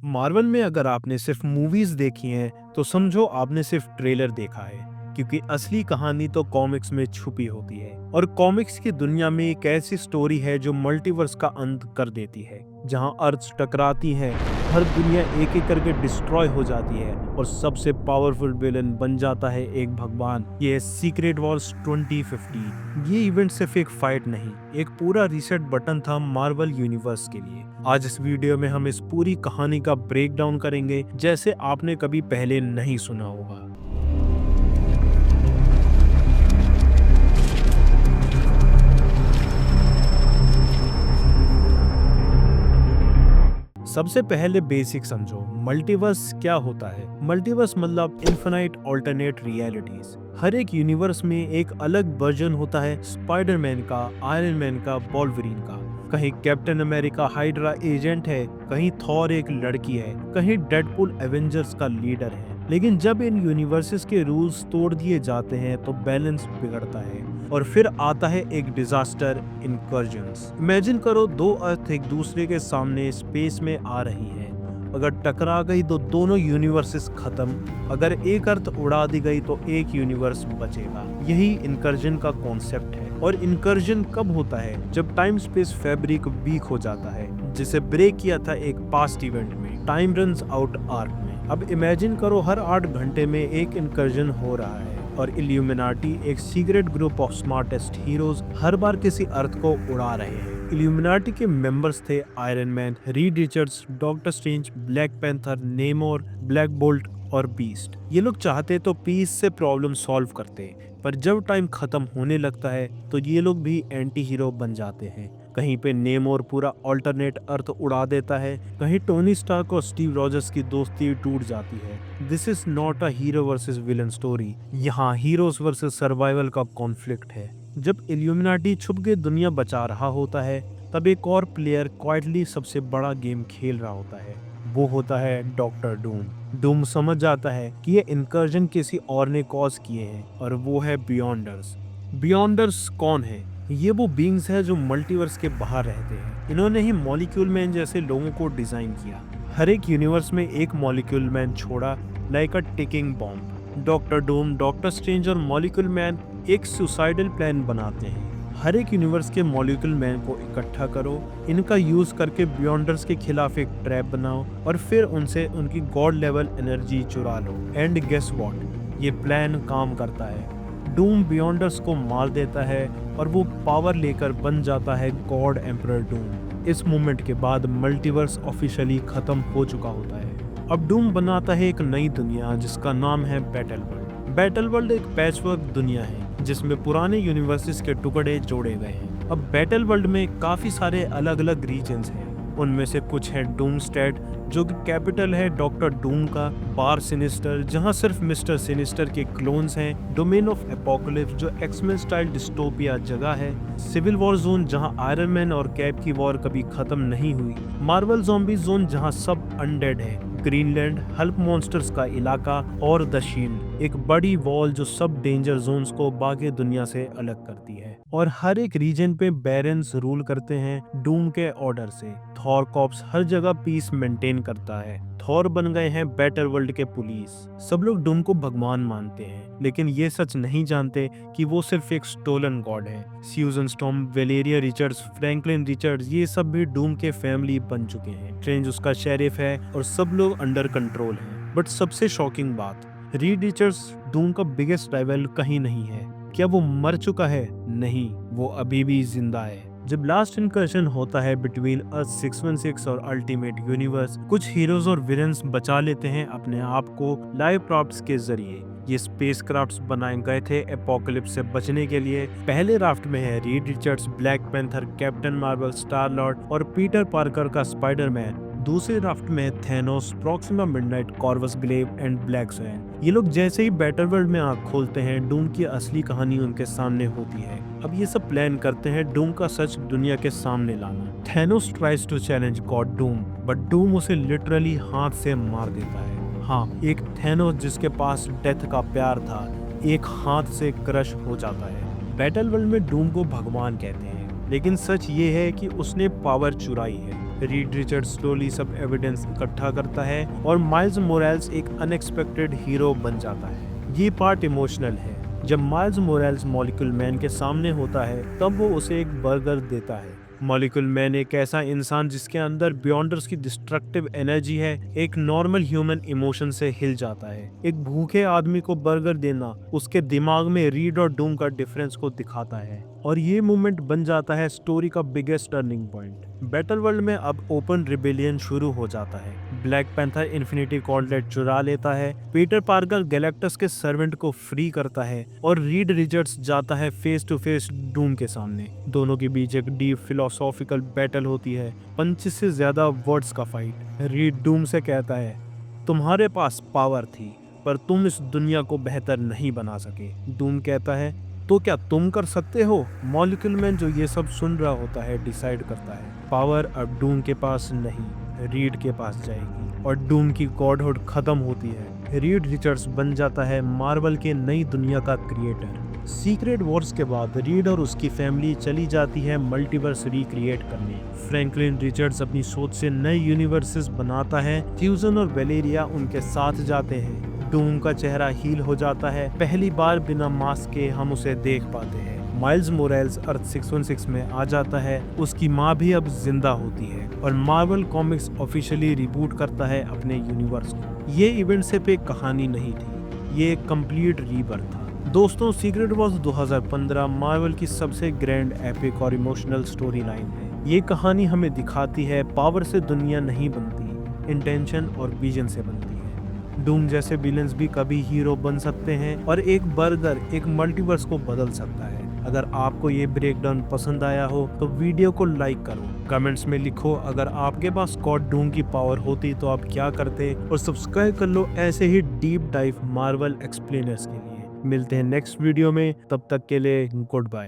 Marvel में अगर आपने सिर्फ मूवीज देखी हैं तो समझो आपने सिर्फ ट्रेलर देखा है, क्योंकि असली कहानी तो कॉमिक्स में छुपी होती है। और कॉमिक्स की दुनिया में एक ऐसी स्टोरी है जो मल्टीवर्स का अंत कर देती है। जहां अर्थ्स टकराती हैं, हर दुनिया एक एक करके डिस्ट्रॉय हो जाती है और सबसे पावरफुल विलन बन जाता है एक भगवान। ये है सीक्रेट वॉर्स 2050। ये इवेंट सिर्फ एक फाइट नहीं, एक पूरा रीसेट बटन था मार्वल यूनिवर्स के लिए। आज इस वीडियो में हम इस पूरी कहानी का ब्रेक डाउन करेंगे जैसे आपने कभी पहले नहीं सुना होगा। सबसे पहले बेसिक समझो, मल्टीवर्स क्या होता है। मल्टीवर्स मतलब इन्फिनाइट ऑल्टरनेट रियलिटीज। हर एक यूनिवर्स में एक अलग वर्जन होता है, स्पाइडरमैन का, आयरन मैन का, वोल्वरिन का। कहीं कैप्टन अमेरिका हाइड्रा एजेंट है, कहीं थॉर एक लड़की है, कहीं डेडपूल एवेंजर्स का लीडर है। लेकिन जब इन यूनिवर्सेस के रूल्स तोड़ दिए जाते हैं तो बैलेंस बिगड़ता है और फिर आता है एक डिजास्टर, इनकर्जन्स। इमेजिन करो, दो अर्थ एक दूसरे के सामने स्पेस में आ रही हैं। अगर टकरा गई तो दोनों यूनिवर्सेस खत्म, अगर एक अर्थ उड़ा दी गई तो एक यूनिवर्स बचेगा। यही इनकर्जन का कॉन्सेप्ट है। और इनकर्जन कब होता है? जब टाइम स्पेस फैब्रिक वीक हो जाता है, जिसे ब्रेक किया था एक पास्ट इवेंट में, टाइम रन्स आउट आर्क में। अब इमेजिन करो, हर 8 घंटे में एक इनकर्जन हो रहा है और इल्यूमिनाटी, एक secret group of smartest heroes, हर बार किसी अर्थ को उड़ा रहे हैं। इल्यूमिनाटी के मेंबर्स थे iron man, Reed Richards, doctor strange, black panther, नेमोर, black bolt और बीस्ट। ये लोग चाहते तो पीस से प्रॉब्लम सॉल्व करते, पर जब टाइम खत्म होने लगता है तो ये लोग भी एंटी हीरो बन जाते हैं। कहीं पे नेमोर पूरा ऑल्टरनेट अर्थ उड़ा देता है, कहीं टोनी स्टार्क और स्टीव रॉजर्स की दोस्ती टूट जाती है। This is not a hero versus villain story, यहाँ हीरोज वर्सेस सर्वाइवल का कॉन्फ्लिक्ट है। जब इल्यूमिनाटी छुप के दुनिया बचा रहा होता है, तब एक और प्लेयर क्वाइटली सबसे बड़ा गेम खेल रहा होता है। वो होता है डॉक्टर डूम। डूम समझ जाता है कि ये इनकर्जन किसी और ने कॉज किए हैं, और वो है बियॉन्डर्स। बियॉन्डर्स कौन है? ये वो बींग्स है जो मल्टीवर्स के बाहर रहते हैं। इन्होंने ही मॉलिक्यूल मैन जैसे लोगों को डिजाइन किया। हर एक यूनिवर्स में एक मॉलिक्यूल मैन छोड़ा, लाइक अ ticking bomb. Doctor Doom, doctor strange और मॉलिक्यूल मैन एक सुसाइडल प्लान बनाते हैं। हर एक यूनिवर्स के मॉलिक्यूल मैन को इकट्ठा करो, इनका यूज करके बियॉन्डर्स के खिलाफ एक ट्रैप बनाओ और फिर उनसे उनकी गॉड लेवल एनर्जी चुरा लो। एंड गेस व्हाट, ये प्लान काम करता है। डूम बियॉन्डर्स को मार देता है और वो पावर लेकर बन जाता है गॉड एम्परर डूम। इस मूवमेंट के बाद मल्टीवर्स ऑफिशियली खत्म हो चुका होता है। अब डूम बनाता है एक नई दुनिया जिसका नाम है बैटल वर्ल्ड। बैटल वर्ल्ड एक पैचवर्क दुनिया है जिसमें पुराने यूनिवर्सेस के टुकड़े जोड़े गए हैं। अब बैटल वर्ल्ड में काफी सारे अलग अलग रीजन्स हैं। उनमें से कुछ है डूमस्टेड, जो कि कैपिटल है डॉक्टर डूम का। बार सिनिस्टर, जहां सिर्फ मिस्टर सिनिस्टर के क्लोन्स हैं। डोमेन ऑफ एपोकलिप्स, जो एक्समेन स्टाइल डिस्टोपिया जगह है। सिविल वॉर जोन, जहां आयरन मैन और कैप की वॉर कभी खत्म नहीं हुई। मार्वल ज़ॉम्बी जोन, जहां सब अनडेड है। ग्रीनलैंड, हल्क मॉन्स्टर्स का इलाका। और द शील्ड, एक बड़ी वॉल जो सब डेंजर जोन्स को बाकी दुनिया से अलग करती है। और हर एक रीजन पे बैरन्स रूल करते हैं डूम के ऑर्डर से। थॉर कॉप्स हर जगह पीस मेंटेन करता है। थॉर बन गए हैं बैटल वर्ल्ड के पुलिस। सब लोग डूम को भगवान मानते हैं, लेकिन ये सच नहीं जानते कि वो सिर्फ एक स्टोलन गॉड है। स्यूजन storm, Valeria Richards, Franklin Richards, ये सब भी डूम के फैमिली बन चुके हैं। स्ट्रेंज उसका शेरिफ है और सब लोग अंडर कंट्रोल हैं। बट सबसे शॉकिंग बात, रीड रिचर्ड्स डूम का बिगेस्ट राइवल कहीं नहीं है। क्या वो मर चुका है? नहीं, वो अभी भी जिंदा है। जब लास्ट इनकर्जन होता है बिटवीन अर्थ 616 और अल्टीमेट यूनिवर्स, कुछ हीरोज और विलेन्स बचा लेते हैं अपने आप को लाइव क्राफ्ट्स के जरिए। ये स्पेस क्राफ्ट्स बनाए गए थे एपोकलिप्स से बचने के लिए। पहले राफ्ट में है Reed Richards, Black Panther, Captain Marvel, Star Lord और पीटर पार्कर का स्पाइडरमैन। दूसरे राफ्ट में Thanos, Proxima Midnight, Corvus Glaive and Black Swan. ये लोग जैसे ही बैटल वर्ल्ड में आंख खोलते हैं, डूम की असली कहानी उनके सामने होती है। अब ये सब प्लान करते हैं डूम का सच दुनिया के सामने लाना। Thanos tries to challenge God Doom, but Doom उसे लिटरली हाथ से मार देता है। हाँ, एक थैनोस जिसके पास डेथ का प्यार था, एक हाथ से क्रश हो जाता है। बैटल वर्ल्ड में डूम को भगवान कहते हैं। लेकिन सच ये है कि उसने पावर चुराई है। रीड रिचर्ड्स स्लोली सब एविडेंस इकट्ठा करता है और माइल्स मोरेल्स एक अनएक्सपेक्टेड हीरो बन जाता है। ये पार्ट इमोशनल है। जब माइल्स मोरेल्स मॉलिक्यूल मैन के सामने होता है तब वो उसे एक बर्गर देता है। मॉलिक्यूल मैन एक ऐसा इंसान जिसके अंदर बियॉन्डर्स की डिस्ट्रक्टिव एनर्जी है, एक नॉर्मल ह्यूमन इमोशन से हिल जाता है। एक भूखे आदमी को बर्गर देना उसके दिमाग में रीड और डूम का डिफरेंस को दिखाता है और ये मूवमेंट बन जाता है स्टोरी का biggest turning point. Battle world में अब ओपन रिबेलियन शुरू हो जाता है। ब्लैक पैंथर इन्फिनिटी गॉन्टलेट चुरा लेता है, पीटर पार्कर गैलेक्टस के सर्वेंट को फ्री करता है और रीड रिचर्ड्स जाता है फेस टू फेस डूम के सामने। दोनों के बीच एक डीप फिलोसॉफिकल बैटल होती है, 25 से ज्यादा वर्ड्स का फाइट। रीड डूम से कहता है, तुम्हारे पास पावर थी पर तुम इस दुनिया को बेहतर नहीं बना सके। डूम कहता है, तो क्या तुम कर सकते हो? मॉलिक्यूल मैन जो ये सब सुन रहा होता है डिसाइड करता है पावर अब डूम के पास नहीं, रीड के पास जाएगी और डूम की गॉडहुड खत्म होती है। रीड रिचर्ड्स बन जाता है मार्वल के नई दुनिया का क्रिएटर। सीक्रेट वॉर्स के बाद रीड और उसकी फैमिली चली जाती है मल्टीवर्स रिक्रिएट करने। फ्रैंकलिन रिचर्ड्स अपनी सोच से नए यूनिवर्सेस बनाता है। फ्यूजन और वेलेरिया उनके साथ जाते हैं। डूम का चेहरा हील हो जाता है, पहली बार बिना मास्क के हम उसे देख पाते हैं। माइल्स मोरेल्स अर्थ 616 में आ जाता है, उसकी माँ भी अब जिंदा होती है और मार्वल कॉमिक्स ऑफिशियली रिबूट करता है अपने यूनिवर्स को। ये इवेंट सिर्फ एक कहानी नहीं थी, ये एक कंप्लीट रीबर्थ था। दोस्तों, सीक्रेट वॉर्स 2015 मार्वल की सबसे ग्रैंड, एपिक और इमोशनल स्टोरी लाइन है। ये कहानी हमें दिखाती है पावर से दुनिया नहीं बनती, इंटेंशन और विजन से बनती है। डूम जैसे विलेंस भी कभी हीरो बन सकते हैं और एक बर्गर एक मल्टीवर्स को बदल सकता है। अगर आपको ये ब्रेकडाउन पसंद आया हो तो वीडियो को लाइक करो, कमेंट्स में लिखो अगर आपके पास गॉड डूम की पावर होती तो आप क्या करते, और सब्सक्राइब कर लो ऐसे ही डीप डाइव मार्वल एक्सप्लेनर्स के लिए। मिलते हैं नेक्स्ट वीडियो में, तब तक के लिए गुड बाय।